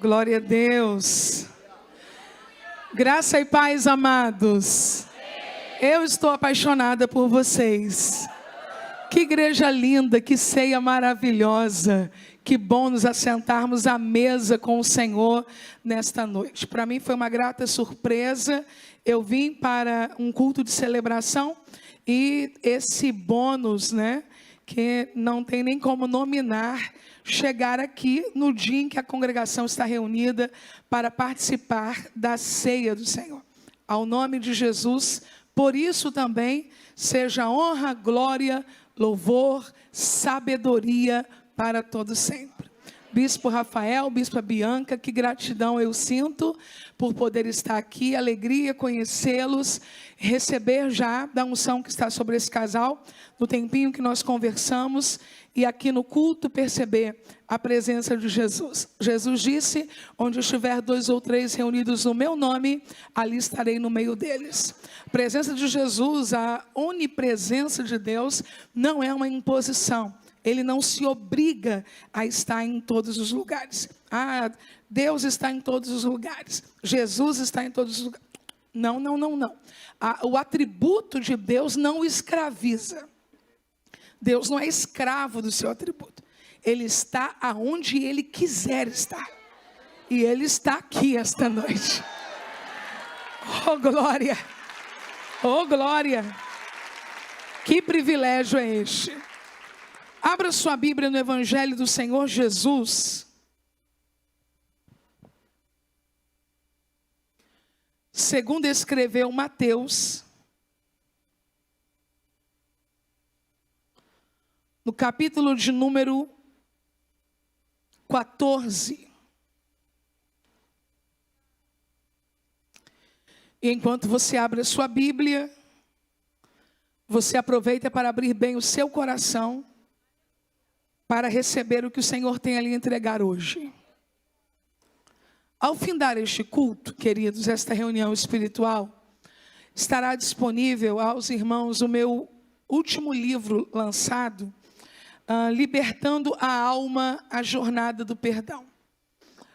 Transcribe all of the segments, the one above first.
Glória a Deus. Graça e paz, amados. Eu estou apaixonada por vocês. Que igreja linda, que ceia maravilhosa. Que bom nos assentarmos à mesa com o Senhor nesta noite. Para mim foi uma grata surpresa. Eu vim para um culto de celebração e esse bônus, que não tem nem como nominar, chegar aqui no dia em que a congregação está reunida para participar da ceia do Senhor. Ao nome de Jesus, por isso também, seja honra, glória, louvor, sabedoria para todos sempre. Bispo Rafael, Bispa Bianca, que gratidão eu sinto por poder estar aqui, alegria conhecê-los, receber já da unção que está sobre esse casal, no tempinho que nós conversamos, e aqui no culto perceber a presença de Jesus. Jesus disse, onde estiver 2 ou 3 reunidos no meu nome, ali estarei no meio deles. A presença de Jesus, a onipresença de Deus, não é uma imposição. Ele não se obriga a estar em todos os lugares. Deus está em todos os lugares. Jesus está em todos os lugares. Não. O atributo de Deus não o escraviza. Deus não é escravo do seu atributo. Ele está aonde Ele quiser estar. E Ele está aqui esta noite. Oh, glória! Oh, glória! Que privilégio é este? Abra sua Bíblia no Evangelho do Senhor Jesus. Segundo escreveu Mateus, no capítulo de número 14. E enquanto você abre a sua Bíblia, você aproveita para abrir bem o seu coração, para receber o que o Senhor tem a lhe entregar hoje. Ao findar este culto, queridos, esta reunião espiritual, estará disponível aos irmãos o meu último livro lançado, Libertando a Alma, a Jornada do Perdão.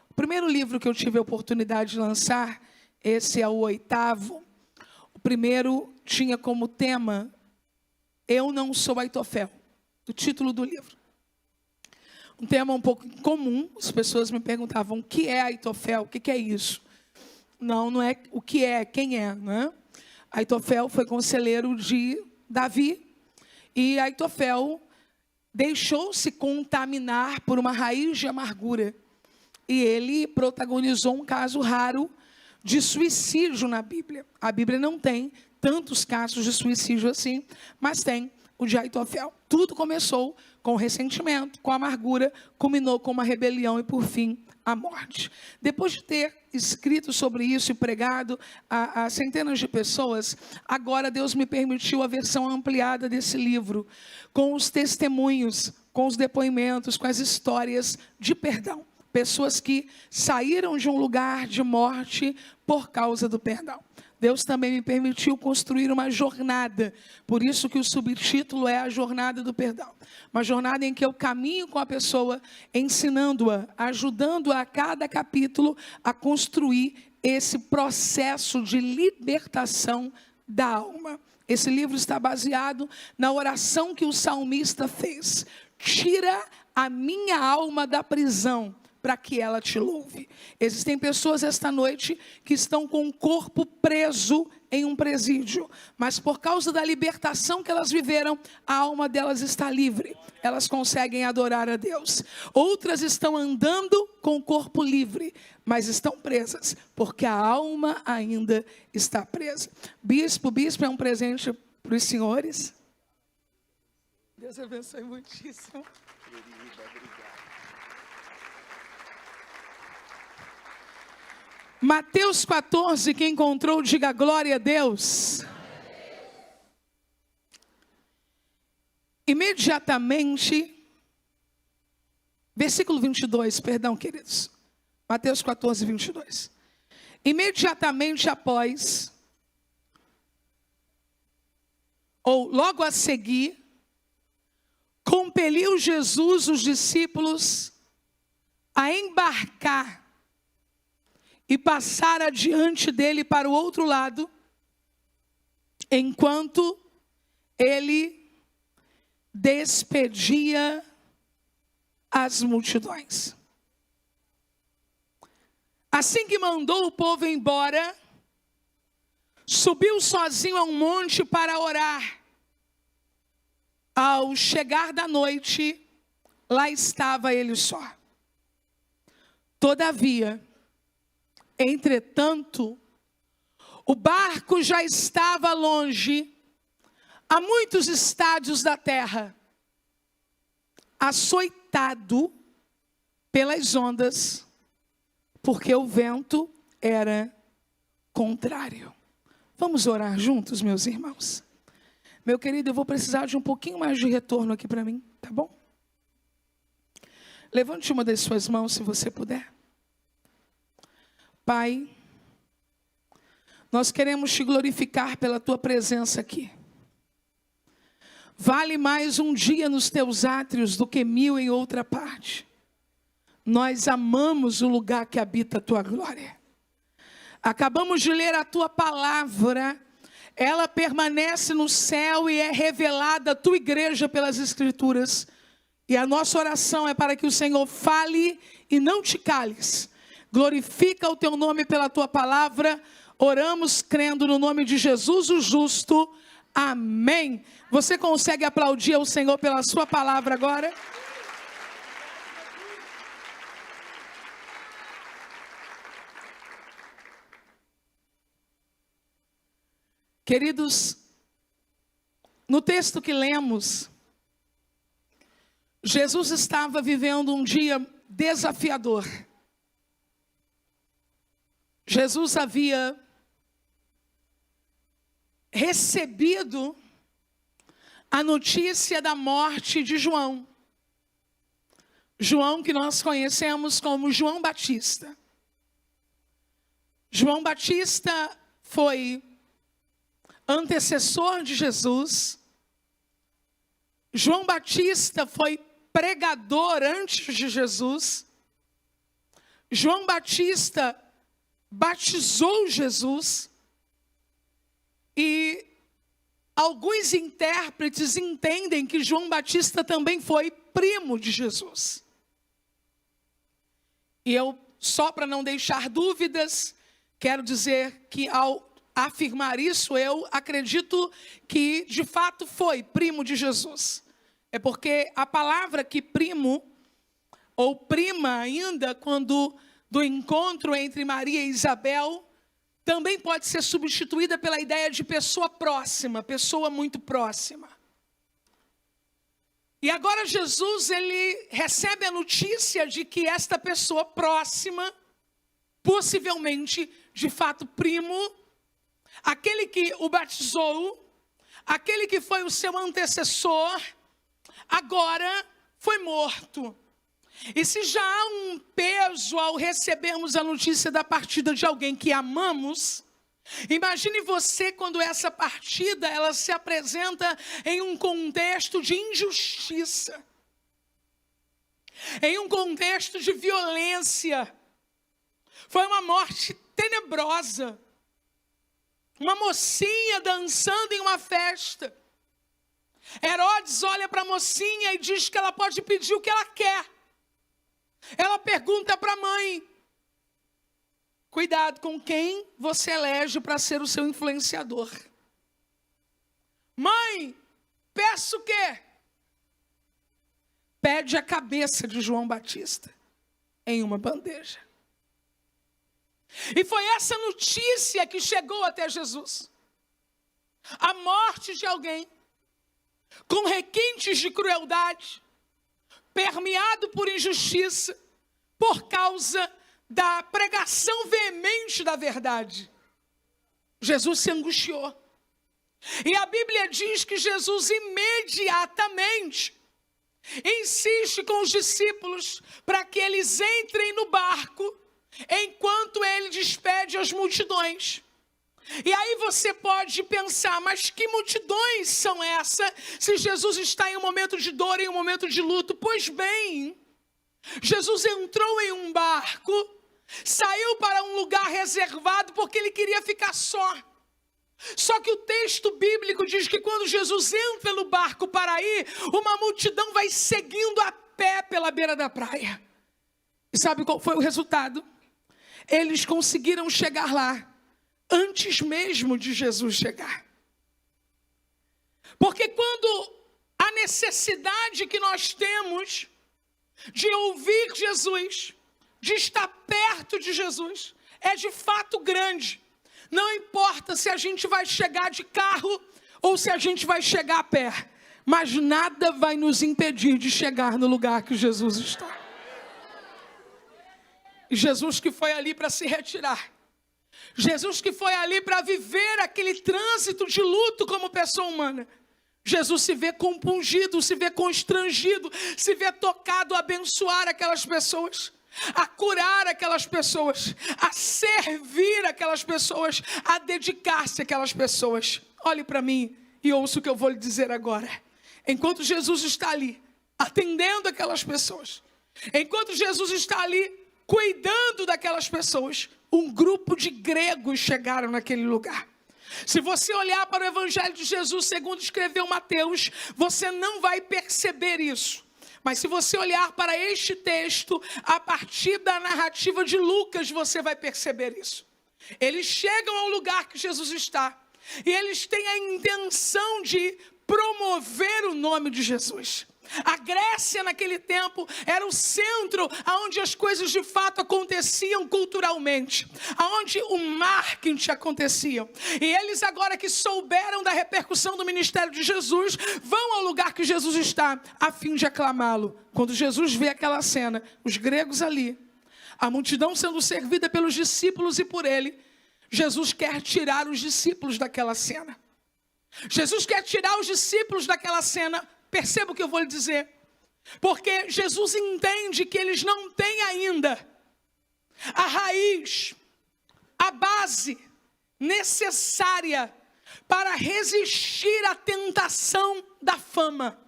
O primeiro livro que eu tive a oportunidade de lançar, esse é o 8º. O primeiro tinha como tema, Eu Não Sou Aitofel, o título do livro. Um tema um pouco comum, as pessoas me perguntavam, o que é Aitofel? O que é isso? Não é o que é, quem é, né? Aitofel foi conselheiro de Davi, e Aitofel deixou-se contaminar por uma raiz de amargura, e ele protagonizou um caso raro de suicídio na Bíblia. A Bíblia não tem tantos casos de suicídio assim, mas tem o de Aitofel. Tudo começou com ressentimento, com amargura, culminou com uma rebelião e, por fim, a morte. Depois de ter escrito sobre isso e pregado a centenas de pessoas, agora Deus me permitiu a versão ampliada desse livro, com os testemunhos, com os depoimentos, com as histórias de perdão. Pessoas que saíram de um lugar de morte por causa do perdão. Deus também me permitiu construir uma jornada, por isso que o subtítulo é a jornada do perdão. Uma jornada em que eu caminho com a pessoa, ensinando-a, ajudando-a a cada capítulo a construir esse processo de libertação da alma. Esse livro está baseado na oração que o salmista fez. Tira a minha alma da prisão, para que ela te louve. Existem pessoas esta noite que estão com o corpo preso em um presídio, mas por causa da libertação que elas viveram, a alma delas está livre. Elas conseguem adorar a Deus. Outras estão andando com o corpo livre, mas estão presas, porque a alma ainda está presa. Bispo é um presente para os senhores. Deus abençoe muitíssimo. Mateus 14, quem encontrou, diga glória a Deus. Imediatamente, versículo 22, perdão, queridos. Mateus 14, 22. Imediatamente após, ou logo a seguir, compeliu Jesus os discípulos a embarcar e passar adiante dele para o outro lado, enquanto ele despedia as multidões. Assim que mandou o povo embora, subiu sozinho a um monte para orar. Ao chegar da noite, lá estava ele só. Todavia, entretanto, o barco já estava longe, a muitos estádios da terra, açoitado pelas ondas, porque o vento era contrário. Vamos orar juntos, meus irmãos? Meu querido, eu vou precisar de um pouquinho mais de retorno aqui para mim, tá bom? Levante uma das suas mãos, se você puder. Pai, nós queremos te glorificar pela tua presença aqui. Vale mais um dia nos teus átrios do que 1000 em outra parte. Nós amamos o lugar que habita a tua glória. Acabamos de ler a tua palavra. Ela permanece no céu e é revelada à tua igreja pelas Escrituras. E a nossa oração é para que o Senhor fale e não te cales. Glorifica o teu nome pela tua palavra. Oramos crendo no nome de Jesus o justo. Amém. Você consegue aplaudir ao Senhor pela sua palavra agora? Queridos, no texto que lemos, Jesus estava vivendo um dia desafiador. Jesus havia recebido a notícia da morte de João. João, que nós conhecemos como João Batista. João Batista foi antecessor de Jesus. João Batista foi pregador antes de Jesus. João Batista batizou Jesus. E alguns intérpretes entendem que João Batista também foi primo de Jesus. E eu, só para não deixar dúvidas, quero dizer que ao afirmar isso, eu acredito que de fato foi primo de Jesus. É porque a palavra que primo, ou prima ainda, quando do encontro entre Maria e Isabel, também pode ser substituída pela ideia de pessoa próxima, pessoa muito próxima. E agora Jesus, ele recebe a notícia de que esta pessoa próxima, possivelmente, de fato primo, aquele que o batizou, aquele que foi o seu antecessor, agora foi morto. E se já há um peso ao recebermos a notícia da partida de alguém que amamos, imagine você quando essa partida ela se apresenta em um contexto de injustiça, em um contexto de violência. Foi uma morte tenebrosa. Uma mocinha dançando em uma festa. Herodes olha para a mocinha e diz que ela pode pedir o que ela quer. Ela pergunta para a mãe: cuidado com quem você elege para ser o seu influenciador. Mãe, peço o quê? Pede a cabeça de João Batista em uma bandeja. E foi essa notícia que chegou até Jesus. A morte de alguém com requintes de crueldade, permeado por injustiça, por causa da pregação veemente da verdade. Jesus se angustiou. E a Bíblia diz que Jesus imediatamente insiste com os discípulos para que eles entrem no barco enquanto ele despede as multidões. E aí você pode pensar, mas que multidões são essas se Jesus está em um momento de dor, em um momento de luto? Pois bem, Jesus entrou em um barco Saiu para um lugar reservado porque ele queria ficar só. Só que o texto bíblico diz que quando Jesus entra no barco para ir, uma multidão vai seguindo a pé pela beira da praia. E sabe qual foi o resultado? Eles conseguiram chegar lá antes mesmo de Jesus chegar. Porque quando a necessidade que nós temos de ouvir Jesus, de estar perto de Jesus, é de fato grande. Não importa se a gente vai chegar de carro ou se a gente vai chegar a pé, mas nada vai nos impedir de chegar no lugar que Jesus está. E Jesus que foi ali para se retirar, Jesus que foi ali para viver aquele trânsito de luto como pessoa humana, Jesus se vê compungido, se vê constrangido, se vê tocado a abençoar aquelas pessoas, a curar aquelas pessoas, a servir aquelas pessoas, a dedicar-se àquelas pessoas. Olhe para mim e ouça o que eu vou lhe dizer agora. Enquanto Jesus está ali, atendendo aquelas pessoas, enquanto Jesus está ali, cuidando daquelas pessoas, um grupo de gregos chegaram naquele lugar. Se você olhar para o Evangelho de Jesus, segundo escreveu Mateus, você não vai perceber isso. Mas se você olhar para este texto, a partir da narrativa de Lucas, você vai perceber isso. Eles chegam ao lugar que Jesus está, e eles têm a intenção de promover o nome de Jesus. A Grécia naquele tempo era o centro onde as coisas de fato aconteciam culturalmente, onde o marketing acontecia. E eles agora que souberam da repercussão do ministério de Jesus, vão ao lugar que Jesus está, a fim de aclamá-lo. Quando Jesus vê aquela cena, os gregos ali, a multidão sendo servida pelos discípulos e por ele, Jesus quer tirar os discípulos daquela cena. Jesus quer tirar os discípulos daquela cena. Perceba o que eu vou lhe dizer. Porque Jesus entende que eles não têm ainda a raiz, a base necessária para resistir à tentação da fama,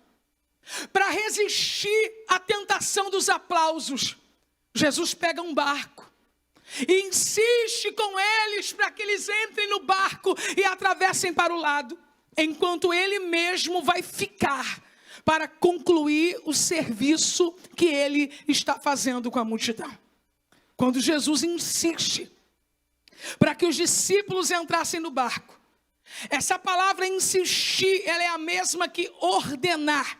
para resistir à tentação dos aplausos. Jesus pega um barco e insiste com eles para que eles entrem no barco e atravessem para o lado, enquanto ele mesmo vai ficar para concluir o serviço que ele está fazendo com a multidão. Quando Jesus insiste para que os discípulos entrassem no barco, essa palavra insistir, ela é a mesma que ordenar.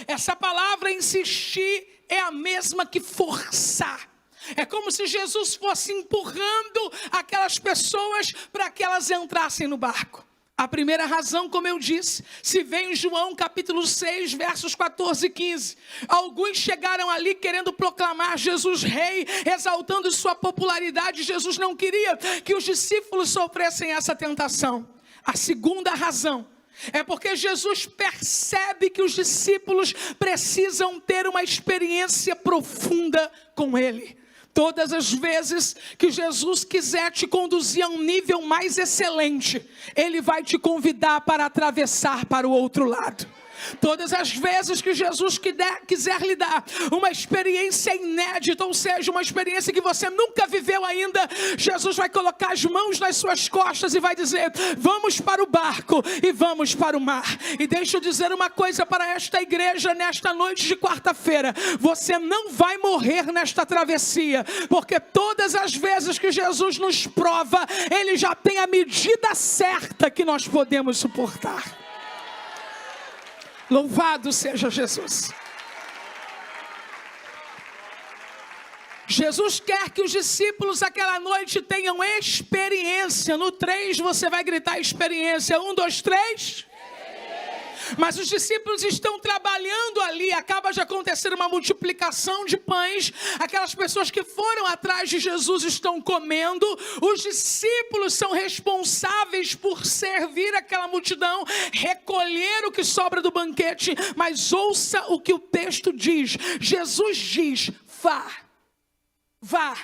Essa palavra insistir é a mesma que forçar. É como se Jesus fosse empurrando aquelas pessoas para que elas entrassem no barco. A primeira razão, como eu disse, se vê em João capítulo 6, versos 14 e 15. Alguns chegaram ali querendo proclamar Jesus rei, exaltando sua popularidade. Jesus não queria que os discípulos sofressem essa tentação. A segunda razão é porque Jesus percebe que os discípulos precisam ter uma experiência profunda com ele. Todas as vezes que Jesus quiser te conduzir a um nível mais excelente, ele vai te convidar para atravessar para o outro lado. Todas as vezes que Jesus quiser lhe dar uma experiência inédita, ou seja, uma experiência que você nunca viveu ainda, Jesus vai colocar as mãos nas suas costas e vai dizer: vamos para o barco e vamos para o mar. E deixa eu dizer uma coisa para esta igreja nesta noite de quarta-feira: você não vai morrer nesta travessia, porque todas as vezes que Jesus nos prova, ele já tem a medida certa que nós podemos suportar. Louvado seja Jesus. Jesus quer que os discípulos aquela noite tenham experiência. No 3 você vai gritar experiência. 1, 2, 3. Mas os discípulos estão trabalhando ali, acaba de acontecer uma multiplicação de pães, aquelas pessoas que foram atrás de Jesus estão comendo, os discípulos são responsáveis por servir aquela multidão, recolher o que sobra do banquete. Mas ouça o que o texto diz. Jesus diz: vá,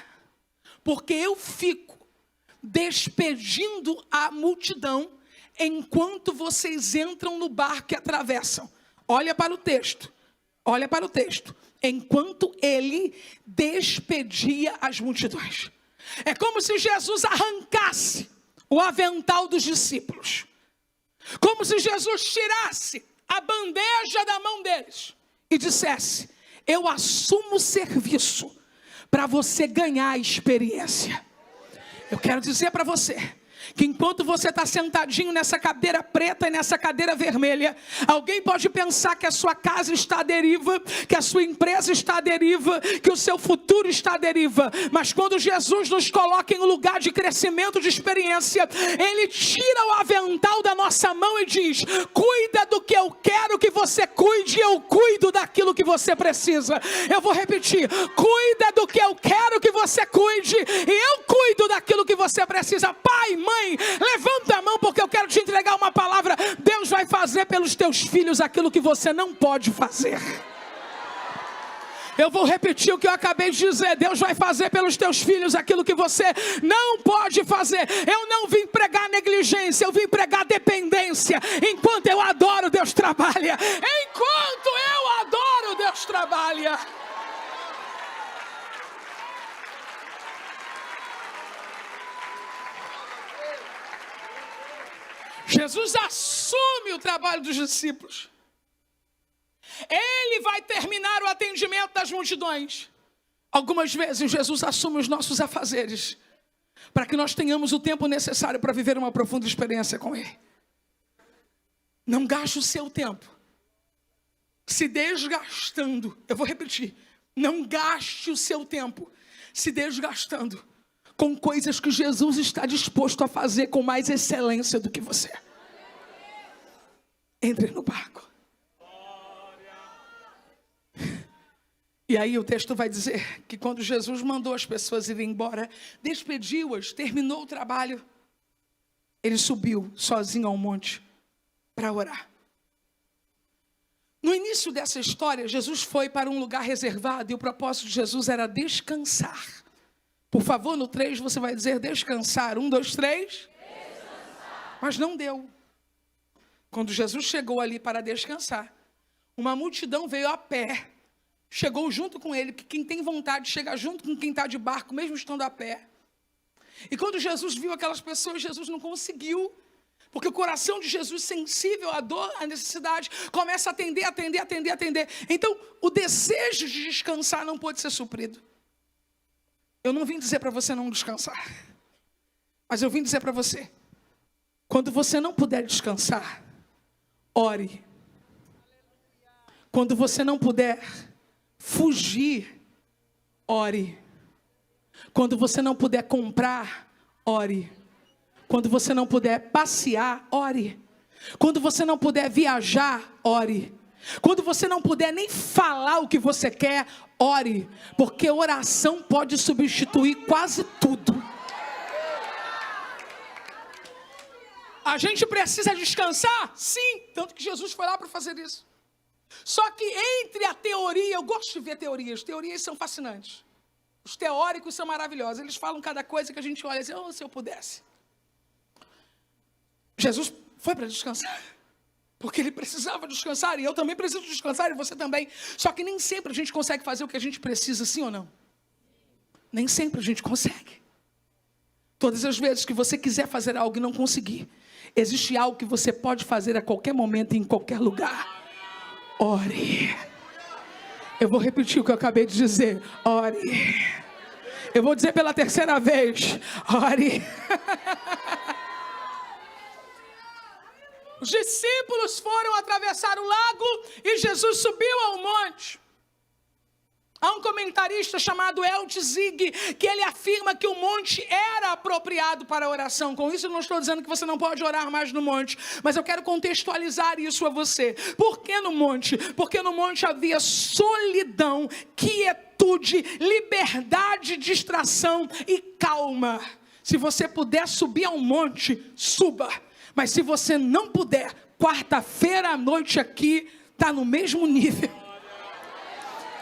porque eu fico despedindo a multidão enquanto vocês entram no barco e atravessam. Olha para o texto. enquanto ele despedia as multidões. É como se Jesus arrancasse o avental dos discípulos. Como se Jesus tirasse a bandeja da mão deles e dissesse: eu assumo o serviço para você ganhar a experiência. Eu quero dizer para você que enquanto você está sentadinho nessa cadeira preta e nessa cadeira vermelha, alguém pode pensar que a sua casa está à deriva, que a sua empresa está à deriva, que o seu futuro está à deriva. Mas quando Jesus nos coloca em um lugar de crescimento, de experiência, Ele tira o avental da nossa mão e diz: cuida do que eu quero que você cuide, eu cuido daquilo que você precisa. Eu vou repetir: cuida do que eu quero que você cuide, e eu cuido daquilo que você precisa. Pai, mãe, levanta a mão, porque eu quero te entregar uma palavra. Deus vai fazer pelos teus filhos aquilo que você não pode fazer. Eu vou repetir o que eu acabei de dizer. Deus vai fazer pelos teus filhos aquilo que você não pode fazer. Eu não vim pregar negligência, eu vim pregar dependência. Enquanto eu adoro, Deus trabalha. Enquanto eu adoro, Deus trabalha. Jesus assume o trabalho dos discípulos. Ele vai terminar o atendimento das multidões. Algumas vezes Jesus assume os nossos afazeres, para que nós tenhamos o tempo necessário para viver uma profunda experiência com Ele. Não gaste o seu tempo se desgastando. Eu vou repetir: não gaste o seu tempo se desgastando com coisas que Jesus está disposto a fazer com mais excelência do que você. Entre no barco. E aí o texto vai dizer que quando Jesus mandou as pessoas irem embora, despediu-as, terminou o trabalho, ele subiu sozinho ao monte para orar. No início dessa história, Jesus foi para um lugar reservado e o propósito de Jesus era descansar. Por favor, no 3 você vai dizer descansar. 1, 2, 3. Descansar. Mas não deu. Quando Jesus chegou ali para descansar, uma multidão veio a pé. Chegou junto com ele, porque quem tem vontade chega junto com quem está de barco, mesmo estando a pé. E quando Jesus viu aquelas pessoas, Jesus não conseguiu, porque o coração de Jesus, sensível à dor, à necessidade, começa a atender. Então, o desejo de descansar não pôde ser suprido. Eu não vim dizer para você não descansar, mas eu vim dizer para você: quando você não puder descansar, ore. Quando você não puder fugir, ore. Quando você não puder comprar, ore. Quando você não puder passear, ore. Quando você não puder viajar, ore. Quando você não puder nem falar o que você quer, ore. Porque oração pode substituir quase tudo. A gente precisa descansar? Sim, tanto que Jesus foi lá para fazer isso. Só que entre a teoria, eu gosto de ver teorias são fascinantes. Os teóricos são maravilhosos, eles falam cada coisa que a gente olha e diz: oh, se eu pudesse. Jesus foi para descansar, porque ele precisava descansar, e eu também preciso descansar, e você também. Só que nem sempre a gente consegue fazer o que a gente precisa, sim ou não? Nem sempre a gente consegue. Todas as vezes que você quiser fazer algo e não conseguir, existe algo que você pode fazer a qualquer momento e em qualquer lugar. Ore. Eu vou repetir o que eu acabei de dizer. Ore. Eu vou dizer pela terceira vez. Ore. Os discípulos foram atravessar o lago e Jesus subiu ao monte. Há um comentarista chamado Elt Zig, que ele afirma que o monte era apropriado para a oração. Com isso eu não estou dizendo que você não pode orar mais no monte, mas eu quero contextualizar isso a você. Por que no monte? Porque no monte havia solidão, quietude, liberdade, distração e calma. Se você puder subir ao monte, suba. Mas se você não puder, quarta-feira à noite aqui está no mesmo nível.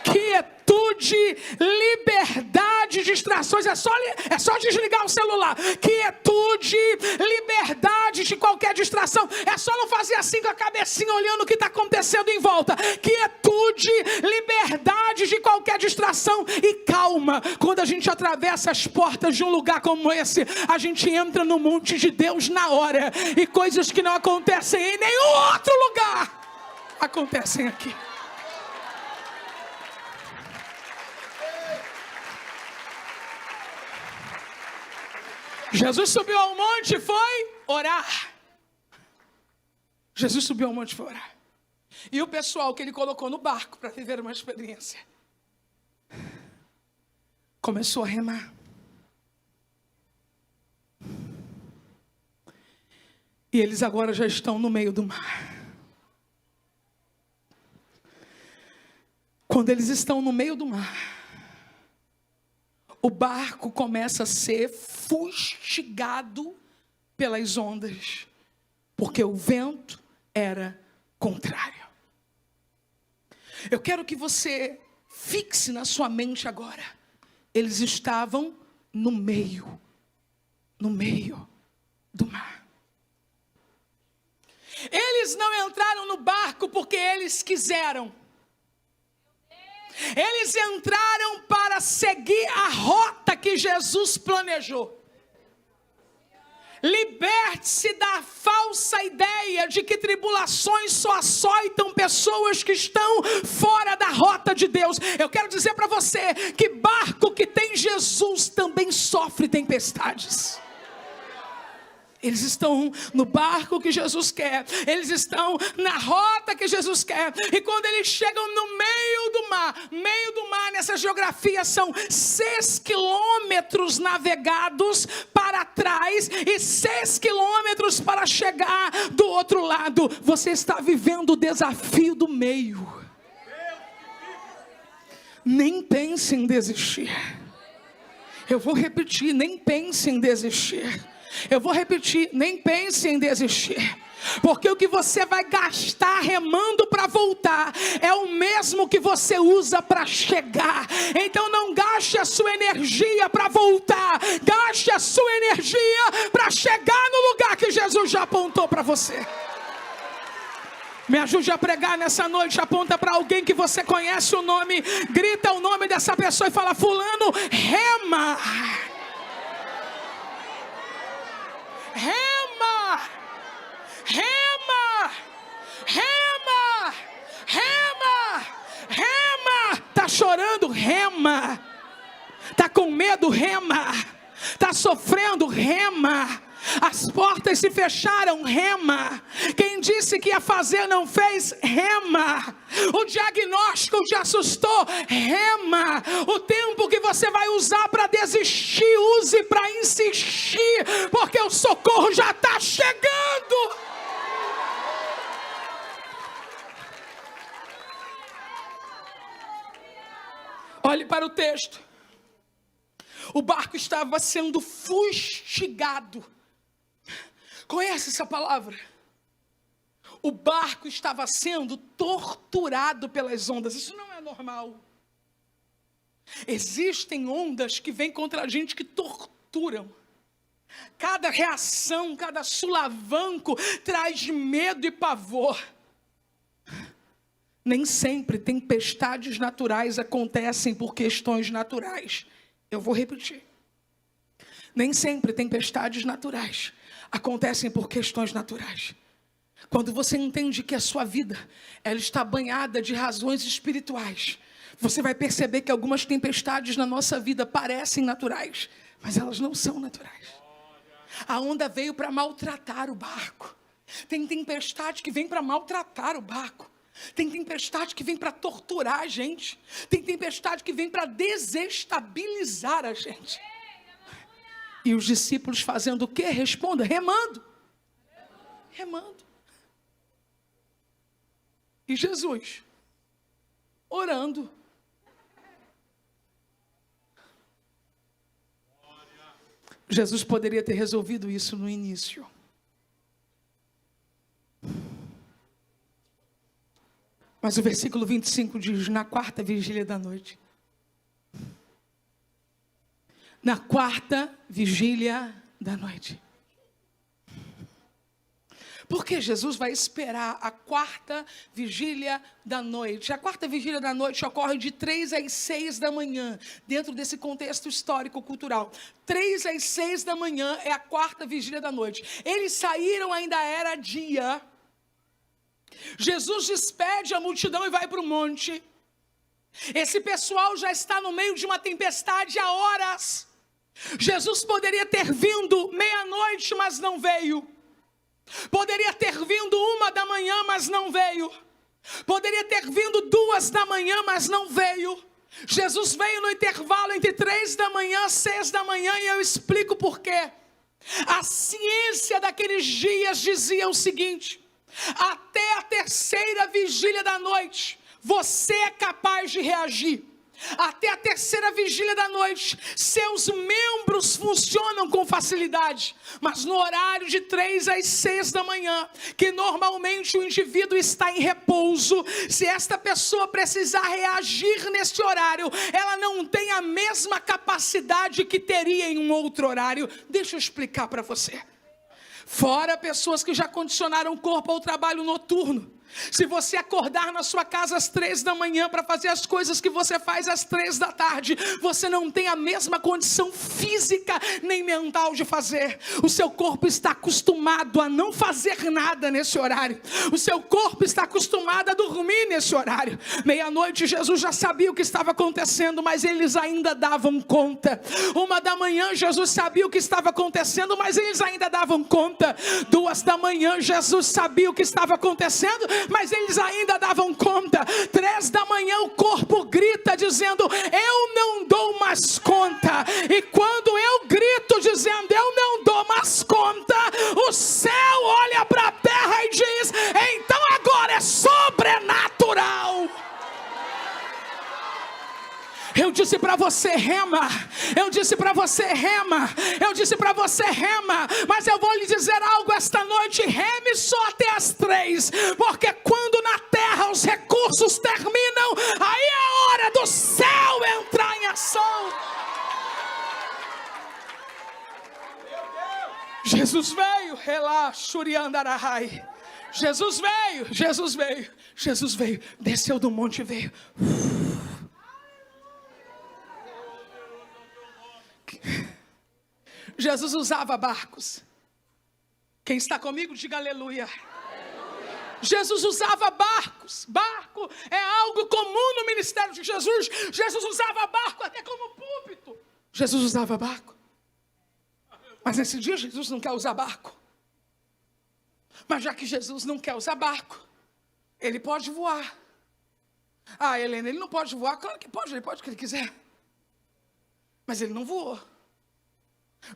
Quietude, liberdade de distrações, é só desligar o celular. Quietude, liberdade de qualquer distração. É só não fazer assim com a cabecinha olhando o que está acontecendo em volta. Quietude, liberdade de qualquer distração e calma. Quando a gente atravessa as portas de um lugar como esse, a gente entra no monte de Deus na hora. E coisas que não acontecem em nenhum outro lugar acontecem aqui. Jesus subiu ao monte e foi orar. Jesus subiu ao monte e foi orar. E o pessoal que ele colocou no barco para viver uma experiência começou a remar. E eles agora já estão no meio do mar. Quando eles estão no meio do mar, o barco começa a ser fustigado pelas ondas, porque o vento era contrário. Eu quero que você fixe na sua mente agora. Eles estavam no meio do mar. Eles não entraram no barco porque eles quiseram. Eles entraram para seguir a rota que Jesus planejou. Liberte-se da falsa ideia de que tribulações só açoitam pessoas que estão fora da rota de Deus. Eu quero dizer para você que barco que tem Jesus também sofre tempestades. Eles estão no barco que Jesus quer. Eles estão na rota que Jesus quer. E quando eles chegam no meio do mar nessa geografia são 6 quilômetros navegados para trás e 6 quilômetros para chegar do outro lado. Você está vivendo o desafio do meio. Nem pense em desistir. Eu vou repetir, nem pense em desistir. Eu vou repetir, nem pense em desistir. Porque o que você vai gastar remando para voltar é o mesmo que você usa para chegar. Então não gaste a sua energia para voltar. Gaste a sua energia para chegar no lugar que Jesus já apontou para você. Me ajude a pregar nessa noite. Aponta para alguém que você conhece o nome. Grita o nome dessa pessoa e fala: fulano, rema. Rema, rema, rema, rema, rema. Tá chorando? Rema. Tá com medo? Rema. Tá sofrendo? Rema. As portas se fecharam? Rema. Quem disse que ia fazer não fez? Rema. O diagnóstico te assustou? Rema. O tempo que você vai usar para desistir, use para insistir, porque o socorro já está chegando. Olhe para o texto. O barco estava sendo fustigado. Conhece essa palavra? O barco estava sendo torturado pelas ondas. Isso não é normal. Existem ondas que vêm contra a gente que torturam. Cada reação, cada sulavanco traz medo e pavor. Nem sempre tempestades naturais acontecem por questões naturais. Eu vou repetir. Nem sempre tempestades naturais acontecem por questões naturais. Quando você entende que a sua vida ela está banhada de razões espirituais, você vai perceber que algumas tempestades na nossa vida parecem naturais, mas elas não são naturais. A onda veio para maltratar o barco. Tem tempestade que vem para maltratar o barco. Tem tempestade que vem para torturar a gente. Tem tempestade que vem para desestabilizar a gente. E os discípulos fazendo o quê? Responda, remando. Remando. E Jesus, orando. Jesus poderia ter resolvido isso no início. Mas o versículo 25 diz, na quarta vigília da noite, na quarta vigília da noite. Porque Jesus vai esperar a quarta vigília da noite. A quarta vigília da noite ocorre de 3 às 6 da manhã, dentro desse contexto histórico-cultural. 3 às 6 da manhã é a quarta vigília da noite. Eles saíram, ainda era dia. Jesus despede a multidão e vai para o monte. Esse pessoal já está no meio de uma tempestade há horas. Jesus poderia ter vindo meia-noite, mas não veio. Poderia ter vindo 1 da manhã, mas não veio. Poderia ter vindo 2 da manhã, mas não veio. Jesus veio no intervalo entre 3 da manhã e 6 da manhã, e eu explico por quê. A ciência daqueles dias dizia o seguinte: até a terceira vigília da noite, você é capaz de reagir. Até a terceira vigília da noite, seus membros funcionam com facilidade. Mas no horário de 3 às 6 da manhã, que normalmente o indivíduo está em repouso, se esta pessoa precisar reagir neste horário, ela não tem a mesma capacidade que teria em um outro horário. Deixa eu explicar para você. Fora pessoas que já condicionaram o corpo ao trabalho noturno. Se você acordar na sua casa às 3 da manhã para fazer as coisas que você faz às 3 da tarde, você não tem a mesma condição física nem mental de fazer. O seu corpo está acostumado a não fazer nada nesse horário. O seu corpo está acostumado a dormir nesse horário. Meia-noite Jesus já sabia o que estava acontecendo, mas eles ainda davam conta. 1 da manhã Jesus sabia o que estava acontecendo, mas eles ainda davam conta. 2 da manhã Jesus sabia o que estava acontecendo, mas eles ainda davam conta. 3 da manhã o corpo grita dizendo: eu não dou mais conta. E quando eu grito dizendo: eu não dou mais conta, o céu olha para a terra e diz: então agora é sobrenatural. Eu disse para você, rema. Eu disse para você, rema. Eu disse para você, rema. Mas eu vou lhe dizer algo esta noite: reme só até as 3. Porque quando na terra os recursos terminam, aí é a hora do céu entrar em ação. Jesus veio. Relaxuriandarahai. Jesus veio. Jesus veio. Jesus veio. Desceu do monte e veio. Jesus usava barcos. Quem está comigo, diga aleluia. Jesus usava barcos. Barco é algo comum no ministério de Jesus. Jesus usava barco até como púlpito. Jesus usava barco. Mas nesse dia Jesus não quer usar barco. Mas já que Jesus não quer usar barco, ele pode voar. Ah, Helena, ele não pode voar? Claro que pode, ele pode o que ele quiser. Mas ele não voou.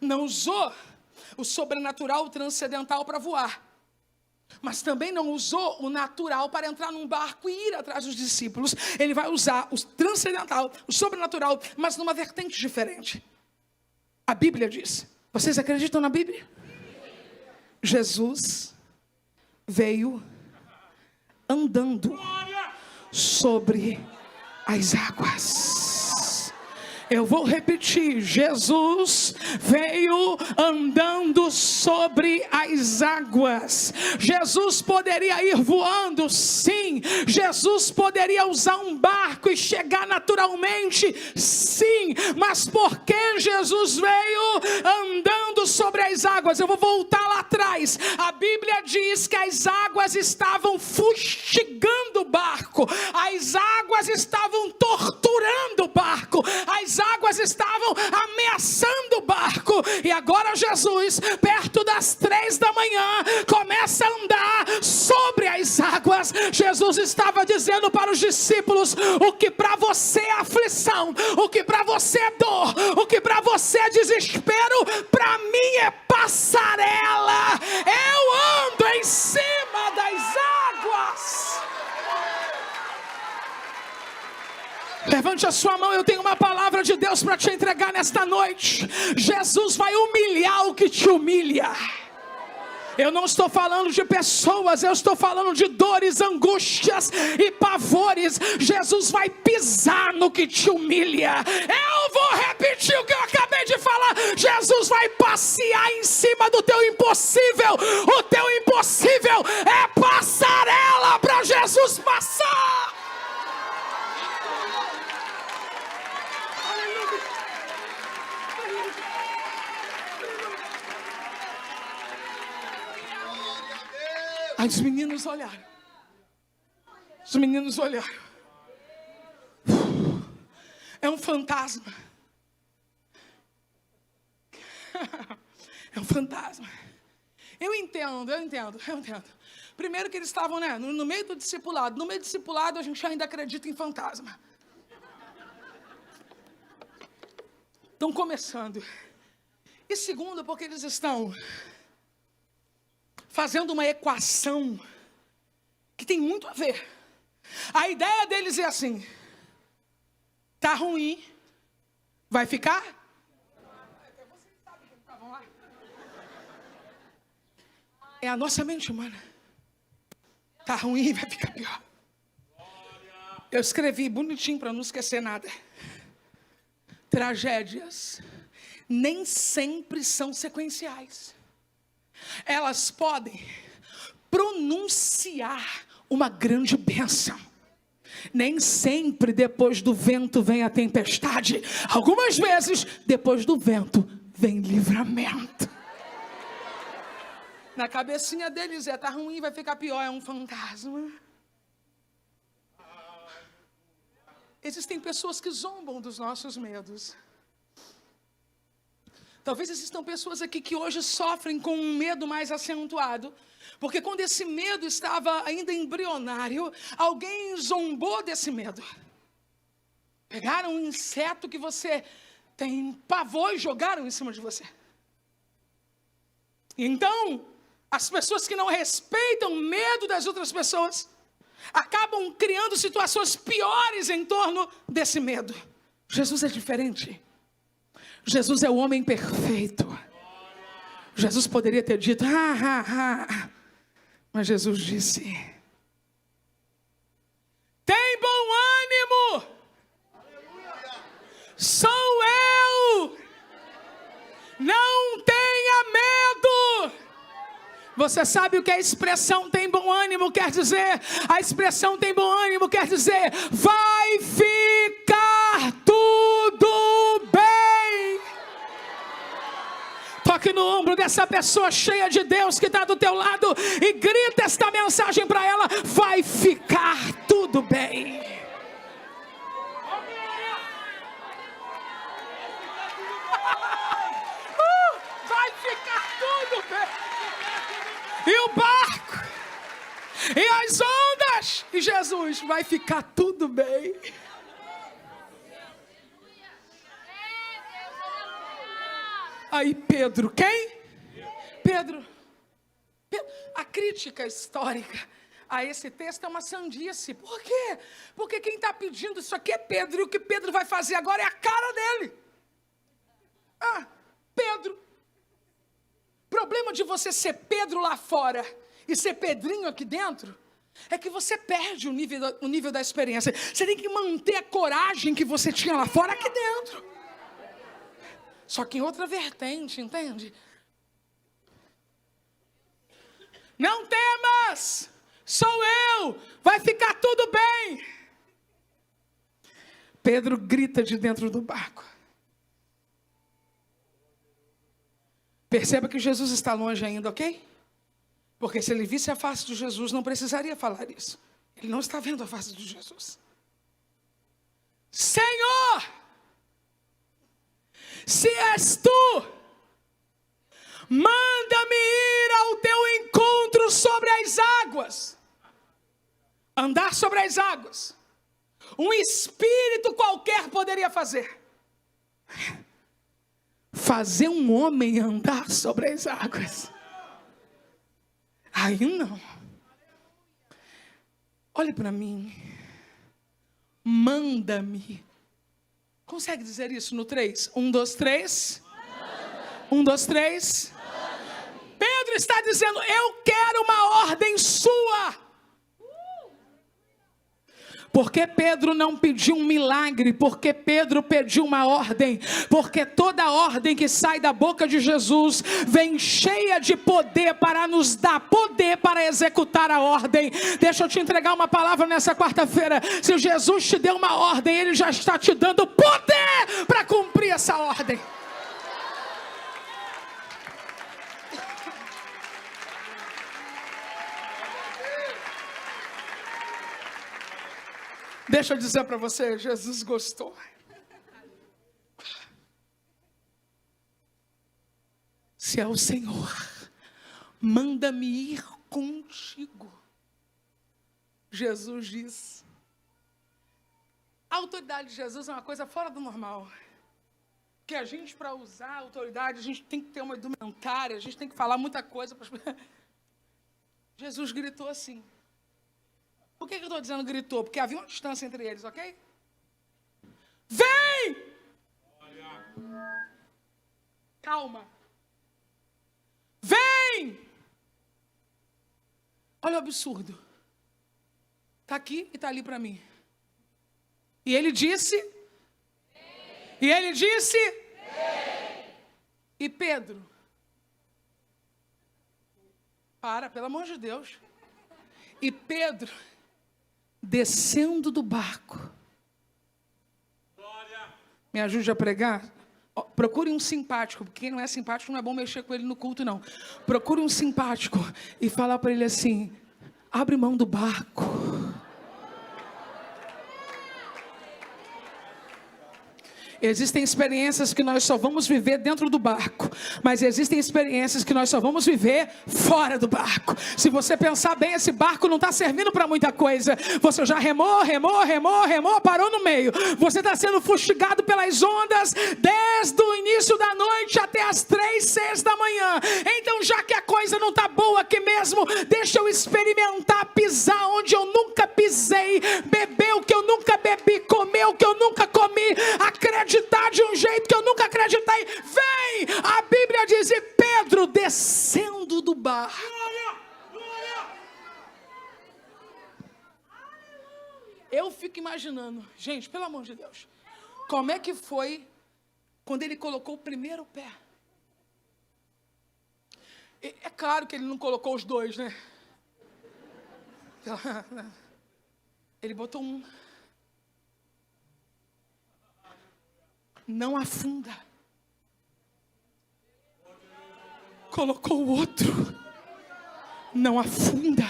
Não usou o sobrenatural, o transcendental para voar. Mas também não usou o natural para entrar num barco e ir atrás dos discípulos. Ele vai usar o transcendental, o sobrenatural, mas numa vertente diferente. A Bíblia diz. Vocês acreditam na Bíblia? Jesus veio andando sobre as águas. Eu vou repetir: Jesus veio andando sobre as águas. Jesus poderia ir voando, sim. Jesus poderia usar um barco e chegar naturalmente, sim. Mas por que Jesus veio andando sobre as águas? Eu vou voltar lá atrás. A Bíblia diz que as águas estavam fustigando o barco. As águas estavam torturando o barco. As águas estavam ameaçando o barco. E agora Jesus, perto das 3 da manhã, começa a andar sobre as águas. Jesus estava dizendo para os discípulos: o que para você é aflição, o que para você é dor, o que para você é desespero, para mim é passarela. Eu ando em cima das águas. Levante a sua mão, eu tenho uma palavra de Deus para te entregar nesta noite. Jesus vai humilhar o que te humilha. Eu não estou falando de pessoas, eu estou falando de dores, angústias e pavores. Jesus vai pisar no que te humilha. Eu vou repetir o que eu acabei de Jesus vai passear em cima do teu impossível. O teu impossível é passarela para Jesus passar. Aí os meninos olharam. Os meninos olharam. É um fantasma. É um fantasma. Eu entendo. Primeiro que eles estavam, no meio do discipulado. No meio do discipulado a gente ainda acredita em fantasma. Estão começando. E segundo, porque eles estão fazendo uma equação que tem muito a ver. A ideia deles é assim: tá ruim, vai ficar? Vocês sabem que estavam lá. É a nossa mente humana. Tá ruim, vai ficar pior. Eu escrevi bonitinho para não esquecer nada. Tragédias nem sempre são sequenciais. Elas podem pronunciar uma grande bênção. Nem sempre depois do vento vem a tempestade. Algumas vezes, depois do vento, vem livramento. Na cabecinha deles tá ruim, vai ficar pior, é um fantasma. Existem pessoas que zombam dos nossos medos. Talvez existam pessoas aqui que hoje sofrem com um medo mais acentuado, porque quando esse medo estava ainda embrionário, alguém zombou desse medo. Pegaram um inseto que você tem pavor e jogaram em cima de você. Então, as pessoas que não respeitam o medo das outras pessoas acabam criando situações piores em torno desse medo. Jesus é diferente. Jesus é o homem perfeito. Jesus poderia ter dito, mas Jesus disse, tem bom ânimo, sou eu, não tenha medo. Você sabe o que a expressão tem bom ânimo quer dizer? A expressão tem bom ânimo quer dizer, vai ficar tudo bem. Toque no ombro dessa pessoa cheia de Deus que está do teu lado e grita esta mensagem para ela, vai ficar tudo bem. Vai ficar tudo bem. E o barco, e as ondas, e Jesus, vai ficar tudo bem. Aí Pedro, quem? Pedro. A crítica histórica a esse texto é uma sandice. Por quê? Porque quem está pedindo isso aqui é Pedro, e o que Pedro vai fazer agora é a cara dele. Pedro. O problema de você ser Pedro lá fora e ser Pedrinho aqui dentro é que você perde o nível da experiência. Você tem que manter a coragem que você tinha lá fora aqui dentro. Só que em outra vertente, entende? Não temas, sou eu, vai ficar tudo bem. Pedro grita de dentro do barco. Perceba que Jesus está longe ainda, ok? Porque se ele visse a face de Jesus, não precisaria falar isso. Ele não está vendo a face de Jesus. Senhor, se és tu, manda-me ir ao teu encontro sobre as águas. Andar sobre as águas. Um espírito qualquer poderia fazer. Fazer um homem andar sobre as águas. Aí não. Olhe para mim. Manda-me. Consegue dizer isso no 3? 1, 2, 3. 1, 2, 3. Pedro está dizendo, eu quero uma ordem sua. Porque Pedro não pediu um milagre, porque Pedro pediu uma ordem, porque toda ordem que sai da boca de Jesus vem cheia de poder para nos dar poder para executar a ordem. Deixa eu te entregar uma palavra nessa quarta-feira. Se Jesus te deu uma ordem, Ele já está te dando poder para cumprir essa ordem. Deixa eu dizer para você, Jesus gostou. Se é o Senhor, manda-me ir contigo. Jesus disse. A autoridade de Jesus é uma coisa fora do normal. Que a gente, para usar a autoridade, a gente tem que ter uma indumentária, a gente tem que falar muita coisa. Jesus gritou assim. Por que eu estou dizendo gritou? Porque havia uma distância entre eles, ok? Vem! Calma. Vem! Olha o absurdo. Está aqui e está ali para mim. E ele disse... E ele disse... E Pedro... Pelo amor de Deus. E Pedro... descendo do barco. Me ajude a pregar? Procure um simpático, porque quem não é simpático não é bom mexer com ele no culto, não. Procure um simpático e fala para ele assim: abre mão do barco. Existem experiências que nós só vamos viver dentro do barco, mas existem experiências que nós só vamos viver fora do barco. Se você pensar bem, esse barco não está servindo para muita coisa. Você já remou, parou no meio. Você está sendo fustigado pelas ondas desde o início da noite até as 3, 6 da manhã. Então, já que a coisa não está boa aqui mesmo, deixa eu experimentar pisar onde eu nunca pisei, beber o que eu nunca bebi, comer o que eu nunca comi, acreditar de um jeito que eu nunca acreditei. Vem! A Bíblia diz: e Pedro descendo do barco. Eu fico imaginando, gente, pelo amor de Deus, como é que foi quando ele colocou o primeiro pé? É claro que ele não colocou os dois, né? Ele botou um. Não afunda. Colocou o outro. Não afunda.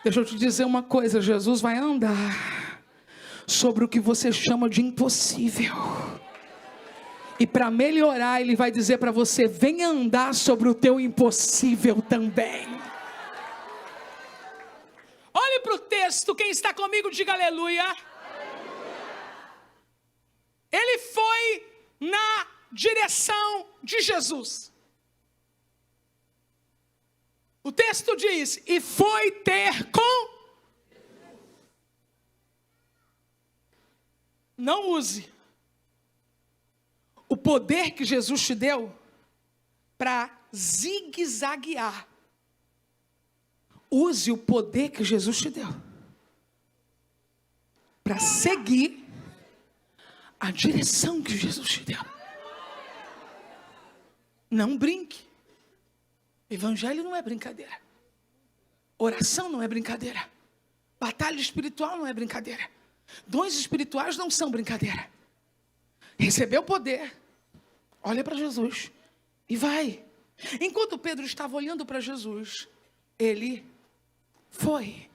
Deixa eu te dizer uma coisa: Jesus vai andar sobre o que você chama de impossível. E para melhorar, Ele vai dizer para você: venha andar sobre o teu impossível também. Olhe para o texto, quem está comigo diga aleluia. Ele foi na direção de Jesus. O texto diz: e foi ter com. Não use o poder que Jesus te deu para zigue-zaguear. Use o poder que Jesus te deu para seguir a direção que Jesus te deu. Não brinque. Evangelho não é brincadeira. Oração não é brincadeira. Batalha espiritual não é brincadeira. Dons espirituais não são brincadeira. Recebeu poder, olha para Jesus e vai. Enquanto Pedro estava olhando para Jesus, ele foi.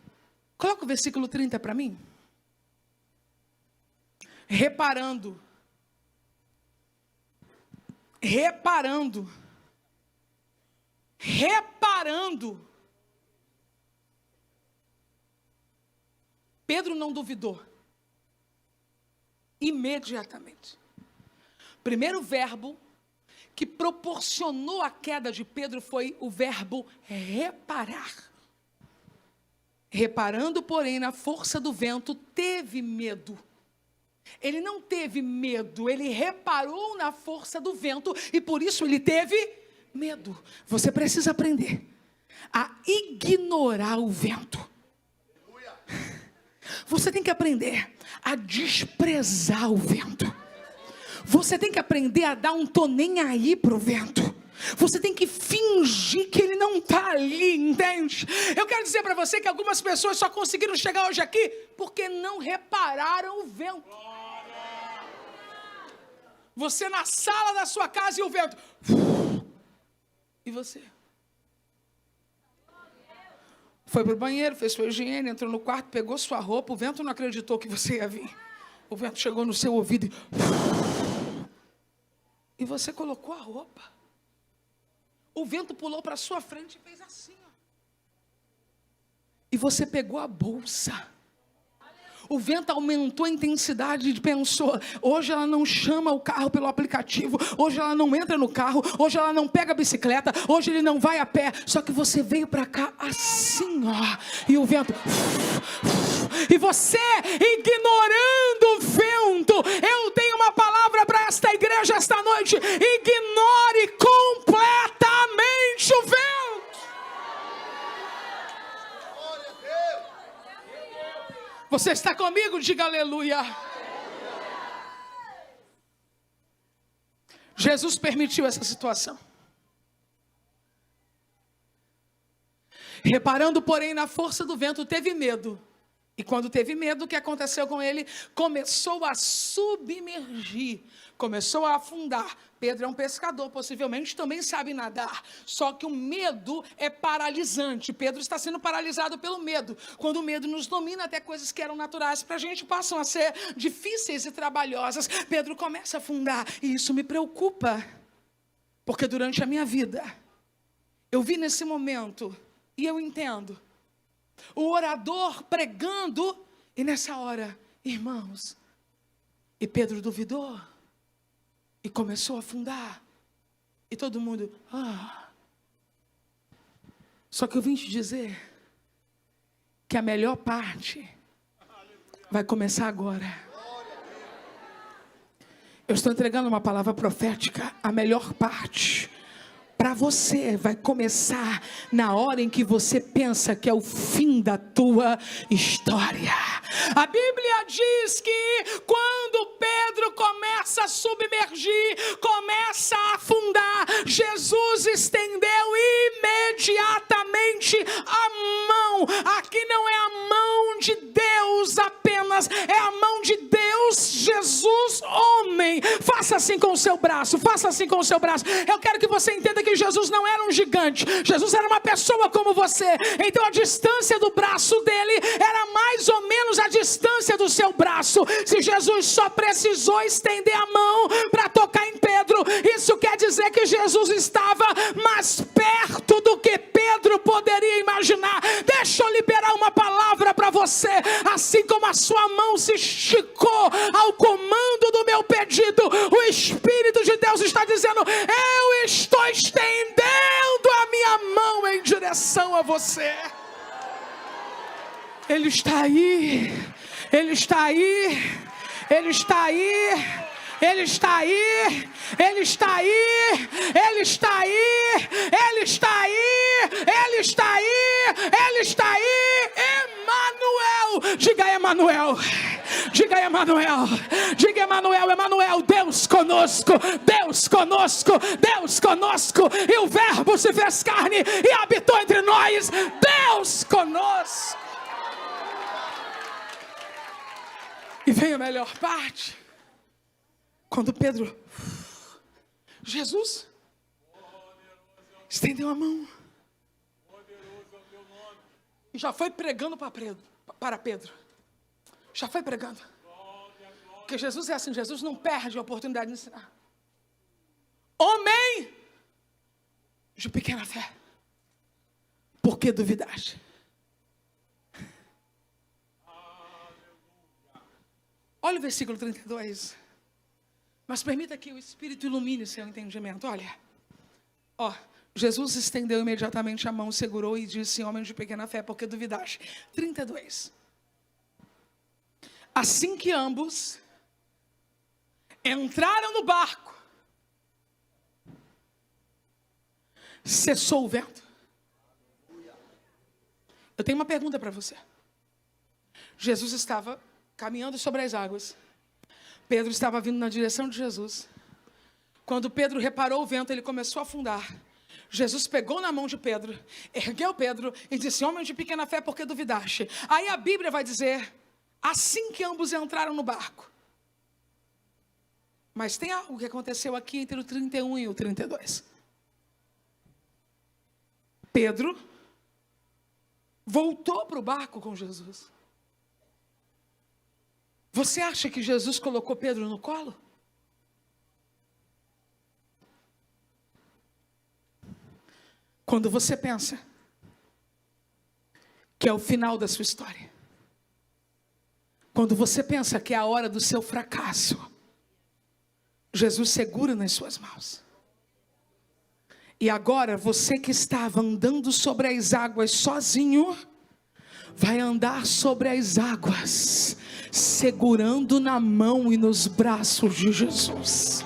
Coloca o versículo 30 para mim. Reparando. Pedro não duvidou. Imediatamente. Primeiro verbo que proporcionou a queda de Pedro foi o verbo reparar. Reparando, porém, na força do vento, teve medo. Ele não teve medo, ele reparou na força do vento e por isso ele teve medo. Você precisa aprender a ignorar o vento. Você tem que aprender a desprezar o vento. Você tem que aprender a dar um tô nem aí pro vento. Você tem que fingir que ele não está ali, entende? Eu quero dizer para você que algumas pessoas só conseguiram chegar hoje aqui porque não repararam o vento. Você na sala da sua casa e o vento. E você? Foi para o banheiro, fez sua higiene, entrou no quarto, pegou sua roupa. O vento não acreditou que você ia vir. O vento chegou no seu ouvido e você colocou a roupa. O vento pulou para a sua frente e fez assim, ó. E você pegou a bolsa. O vento aumentou a intensidade e pensou, hoje ela não chama o carro pelo aplicativo, hoje ela não entra no carro, hoje ela não pega a bicicleta, hoje ele não vai a pé. Só que você veio para cá assim, ó. E o vento... E você, ignorando o vento, eu tenho uma palavra para esta igreja esta noite: ignore completamente o vento. Você está comigo? Diga aleluia. Jesus permitiu essa situação. Reparando, porém, na força do vento, teve medo. E quando teve medo, o que aconteceu com ele? Começou a submergir, começou a afundar. Pedro é um pescador, possivelmente também sabe nadar. Só que o medo é paralisante. Pedro está sendo paralisado pelo medo. Quando o medo nos domina, até coisas que eram naturais para a gente passam a ser difíceis e trabalhosas. Pedro começa a afundar e isso me preocupa. Porque durante a minha vida, eu vi nesse momento e eu entendo. O orador pregando, e nessa hora, irmãos, e Pedro duvidou, e começou a afundar, e todo mundo, Só que eu vim te dizer, que a melhor parte, vai começar agora. Eu estou entregando uma palavra profética, a melhor parte, para você vai começar na hora em que você pensa que é o fim da tua história. A Bíblia diz que quando Pedro começa a submergir, começa a afundar, Jesus estendeu imediatamente a mão. Aqui não é a mão de Deus apenas, é a mão de Deus, Jesus, homem. Faça assim com o seu braço, faça assim com o seu braço. Eu quero que você entenda que Jesus não era um gigante, Jesus era uma pessoa como você. Então a distância do braço dele era mais ou menos a distância do seu braço. Se Jesus só precisou estender a mão para tocar em Pedro, isso quer dizer que Jesus estava mais perto do que Pedro poderia imaginar. Deixa eu liberar uma palavra para você. Assim como a sua mão se esticou ao comando do meu pedido, o Espírito de Deus está dizendo: eu estou estendendo a minha mão em direção a você. Ele está aí, Ele está aí, Ele está aí, Ele está aí, Ele está aí, Ele está aí, Ele está aí, Ele está aí, Ele está aí. Emanuel, diga Emanuel, diga Emanuel, diga Emanuel, Emanuel, Deus conosco, Deus conosco, Deus conosco. E o verbo se fez carne e habitou entre nós, Deus conosco. E veio a melhor parte, quando Pedro, Jesus, estendeu a mão e já foi pregando para Pedro. Já foi pregando. Porque Jesus é assim, Jesus não perde a oportunidade de ensinar. Homem de pequena fé, por que duvidaste? Olha o versículo 32. Mas permita que o Espírito ilumine o seu entendimento. Olha. Jesus estendeu imediatamente a mão, segurou e disse: homem de pequena fé, por que duvidaste? 32. Assim que ambos entraram no barco, cessou o vento. Eu tenho uma pergunta para você. Jesus estava caminhando sobre as águas. Pedro estava vindo na direção de Jesus. Quando Pedro reparou o vento, ele começou a afundar. Jesus pegou na mão de Pedro, ergueu Pedro e disse: homem de pequena fé, por que duvidaste? Aí a Bíblia vai dizer, assim que ambos entraram no barco. Mas tem algo que aconteceu aqui entre o 31 e o 32. Pedro voltou para o barco com Jesus. Você acha que Jesus colocou Pedro no colo? Quando você pensa que é o final da sua história, quando você pensa que é a hora do seu fracasso, Jesus segura nas suas mãos. E agora você que estava andando sobre as águas sozinho, vai andar sobre as águas, segurando na mão e nos braços de Jesus.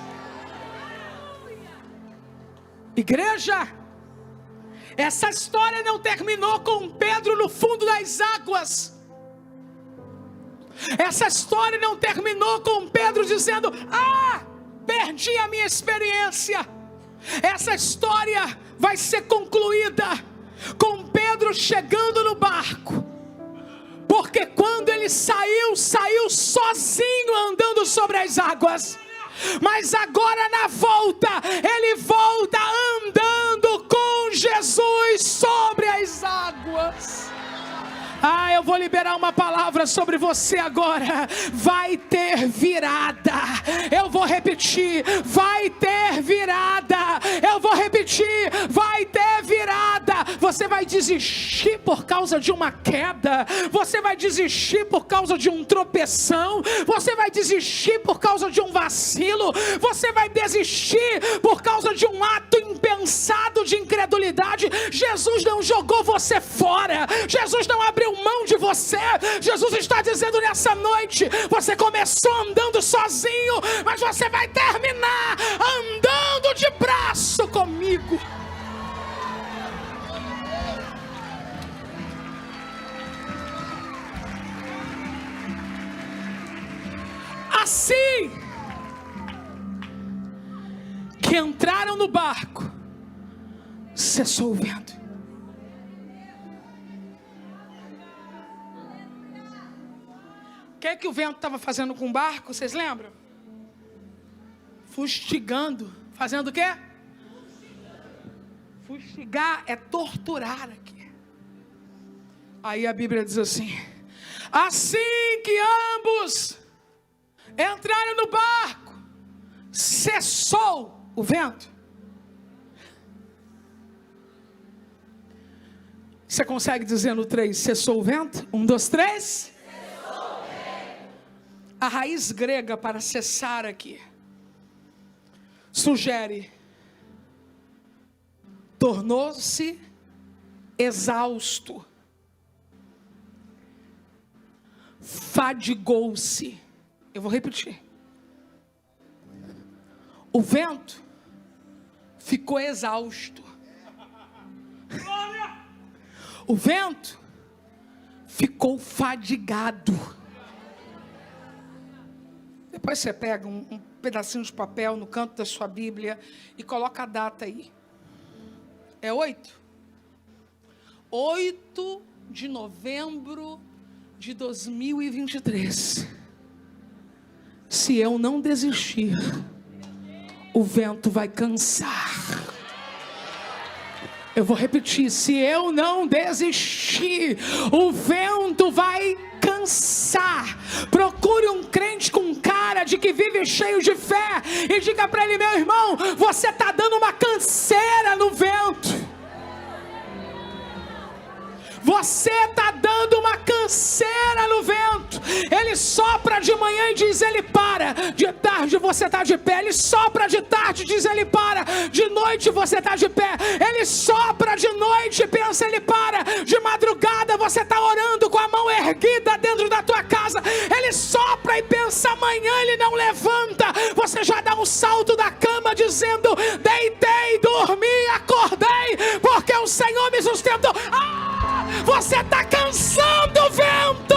Igreja, essa história não terminou com Pedro no fundo das águas. Essa história não terminou com Pedro dizendo: perdi a minha experiência. Essa história vai ser concluída com Pedro chegando no barco. Porque quando ele saiu sozinho andando sobre as águas. Mas agora na volta, ele volta andando com Jesus sobre as águas. Eu vou liberar uma palavra sobre você agora. Vai ter virada. Eu vou repetir, vai ter virada. Eu vou repetir, vai ter virada. Você vai desistir por causa de uma queda. Você vai desistir por causa de um tropeção. Você vai desistir por causa de um vacilo. Você vai desistir por causa de um ato impensado de incredulidade. Jesus não jogou você fora. Jesus não abriu mão de você. Jesus está dizendo nessa noite: você começou andando sozinho, mas você vai terminar andando de braço comigo. Assim que entraram no barco, cessou o vento. O que o vento estava fazendo com o barco? Vocês lembram? Fustigando. Fazendo o quê? Fustigar é torturar aqui. Aí a Bíblia diz assim: assim que ambos entraram no barco, cessou o vento. Você consegue dizer no 3, cessou o vento? 1, 2, 3. A raiz grega para cessar aqui sugere: tornou-se exausto, fadigou-se. Eu vou repetir. O vento ficou exausto. O vento ficou fadigado. Depois você pega um pedacinho de papel no canto da sua Bíblia e coloca a data aí. É 8 de novembro de 2023. Se eu não desistir, o vento vai cansar. Eu vou repetir: se eu não desistir, o vento vai cansar. Procure um crente com cara de que vive cheio de fé e diga para ele: meu irmão, você está dando uma canseira no vento. Você está dando uma canseira no vento. Ele sopra de manhã e diz: ele para. De tarde você está de pé. Ele sopra de tarde e diz: ele para. De noite você está de pé. Ele sopra de noite e pensa: ele para. De madrugada você está orando com a mão erguida dentro da tua casa. Ele sopra e pensa: amanhã ele não levanta. Você já dá um salto da cama dizendo: deitei, dormi, acordei, porque o Senhor me sustentou. Você está cansando o vento.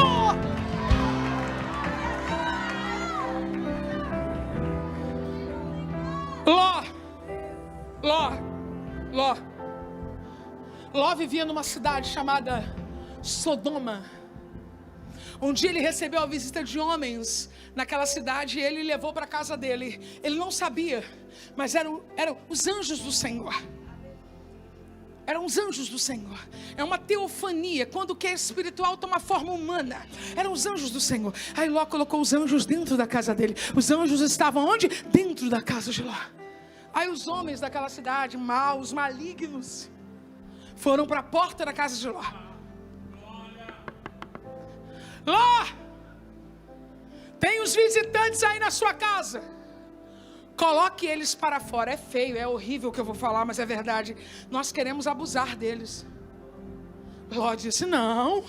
Ló vivia numa cidade chamada Sodoma. Um dia ele recebeu a visita de homens naquela cidade e ele levou para a casa dele. Ele não sabia, mas eram os anjos do Senhor. Eram os anjos do Senhor. É uma teofania, quando o que é espiritual toma forma humana. Eram os anjos do Senhor. Aí Ló colocou os anjos dentro da casa dele. Os anjos estavam onde? Dentro da casa de Ló. Aí os homens daquela cidade, maus, malignos, foram para a porta da casa de Ló. Ló, tem os visitantes aí na sua casa. Coloque eles para fora. É feio, é horrível o que eu vou falar, mas é verdade. Nós queremos abusar deles. Ló disse: não.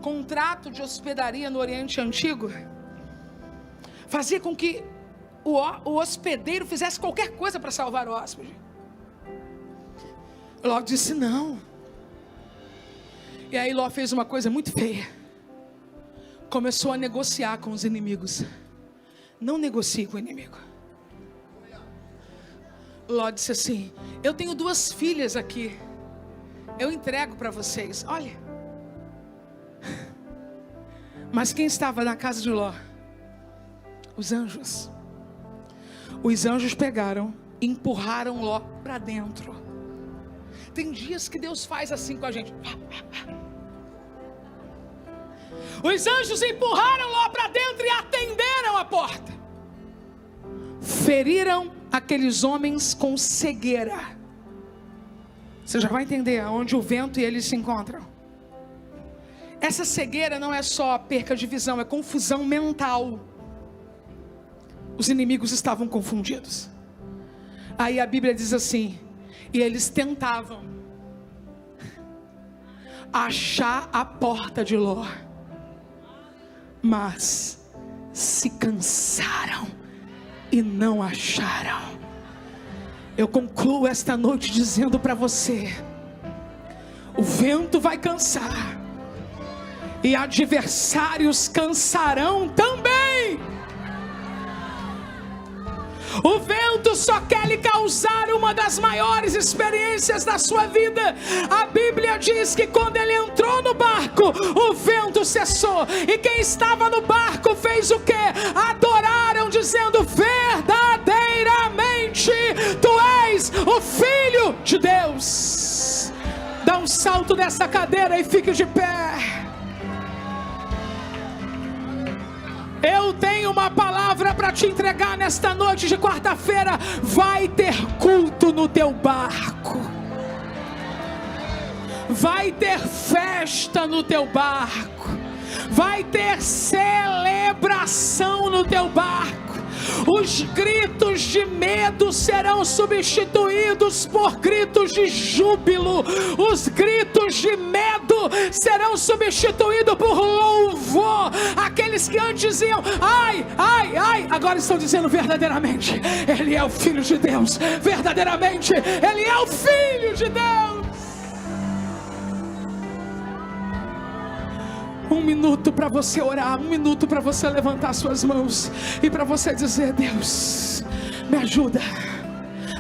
Contrato de hospedaria no Oriente Antigo fazia com que o hospedeiro fizesse qualquer coisa para salvar o hóspede. Ló disse: não. E aí Ló fez uma coisa muito feia. Começou a negociar com os inimigos. Não negocie com o inimigo. Ló disse assim: eu tenho 2 filhas aqui, eu entrego para vocês. Olha. Mas quem estava na casa de Ló? Os anjos. Os anjos pegaram e empurraram Ló para dentro. Tem dias que Deus faz assim com a gente. Os anjos empurraram Ló para dentro e atenderam a porta. Feriram aqueles homens com cegueira. Você já vai entender aonde o vento e eles se encontram. Essa cegueira não é só perca de visão, é confusão mental. Os inimigos estavam confundidos. Aí a Bíblia diz assim: e eles tentavam achar a porta de Ló, mas se cansaram e não acharam. Eu concluo esta noite dizendo para você: o vento vai cansar e adversários cansarão também. O vento só quer lhe causar uma das maiores experiências da sua vida. A Bíblia diz que quando ele entrou no barco, o vento cessou. E quem estava no barco fez o quê? Adoraram, dizendo: verdadeiramente tu és o Filho de Deus. Dá um salto dessa cadeira e fique de pé. Eu tenho uma palavra para te entregar nesta noite de quarta-feira. Vai ter culto no teu barco. Vai ter festa no teu barco. Vai ter celebração no teu barco. Os gritos de medo serão substituídos por gritos de júbilo. Os gritos de medo serão substituídos por louvor. Aqueles que antes diziam ai, ai, ai, agora estão dizendo verdadeiramente Ele é o Filho de Deus. Verdadeiramente Ele é o Filho de Deus. Um minuto para você orar, um minuto para você levantar suas mãos e para você dizer: Deus, me ajuda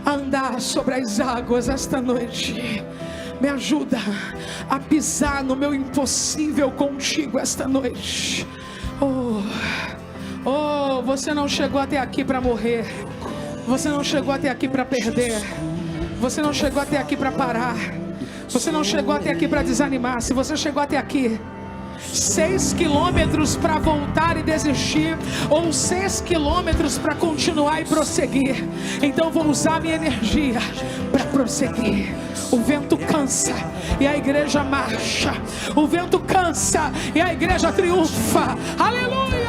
a andar sobre as águas esta noite. Me ajuda a pisar no meu impossível contigo esta noite. Oh, você não chegou até aqui para morrer. Você não chegou até aqui para perder. Você não chegou até aqui para parar. Você não chegou até aqui para desanimar. Se você chegou até aqui, 6 quilômetros para voltar e desistir, ou 6 quilômetros para continuar e prosseguir, então vou usar minha energia para prosseguir. O vento cansa e a igreja marcha. O vento cansa e a igreja triunfa. Aleluia!